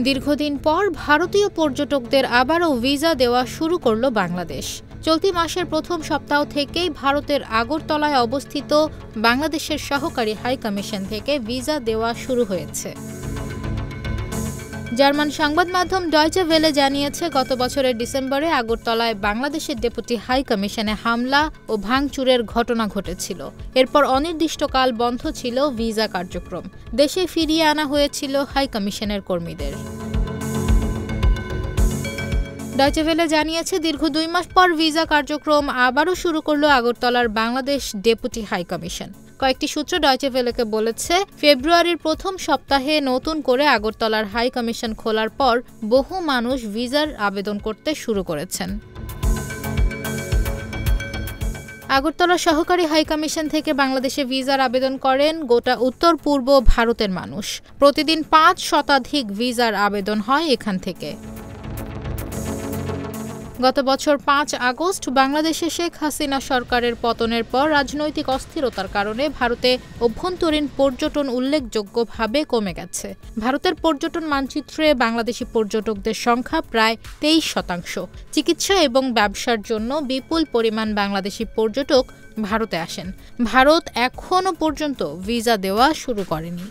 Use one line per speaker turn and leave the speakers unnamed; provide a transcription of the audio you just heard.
দীর্ঘদিন পর ভারতীয় পর্যটকদের আবারও ভিসা দেওয়া শুরু করল বাংলাদেশ। চলতি মাসের প্রথম সপ্তাহ থেকেই ভারতের আগরতলায় অবস্থিত বাংলাদেশের সহকারী হাইকমিশন থেকে ভিসা দেওয়া শুরু হয়েছে। জার্মান সংবাদ মাধ্যম ডয়চে ভেলে জানিয়েছে, গত বছরের ডিসেম্বরে আগরতলায় বাংলাদেশের ডেপুটি হাই কমিশনে হামলা ও ভাঙচুরের ঘটনা ঘটেছিল। এরপর অনির্দিষ্টকাল বন্ধ ছিল ভিসা কার্যক্রম। দেশে ফিরিয়ে আনা হয়েছিল হাই কমিশনের কর্মীদের। ডয়চে ভেলে জানিয়েছে, দীর্ঘ 2 মাস পর ভিসা কার্যক্রম আবারও শুরু করল আগরতলার বাংলাদেশ ডেপুটি হাই কমিশন। কয়েকটি সূত্র ডয়চে ভেলেকে বলেছে, ফেব্রুয়ারির প্রথম সপ্তাহে নতুন করে আগরতলার হাই কমিশন খোলার পর বহু মানুষ ভিসার আবেদন করতে শুরু করেছেন। আগরতলা সহকারী হাই কমিশন থেকে বাংলাদেশে ভিসার আবেদন করেন গোটা উত্তর পূর্ব ভারতের মানুষ। প্রতিদিন 5 শতাধিক ভিসার আবেদন হয় এখান থেকে। গত বছর 5 আগস্ট বাংলাদেশে শেখ হাসিনা সরকারের পতনের পর রাজনৈতিক অস্থিরতার কারণে ভারতে অভ্যন্তরীণ পর্যটন উল্লেখযোগ্যভাবে কমে গেছে। ভারতের পর্যটন মানচিত্রে বাংলাদেশি পর্যটকদের সংখ্যা প্রায় 23%। চিকিৎসা এবং ব্যবসার জন্য বিপুল পরিমাণ বাংলাদেশি পর্যটক ভারতে আসেন। ভারত এখনও পর্যন্ত ভিসা দেওয়া শুরু করেনি।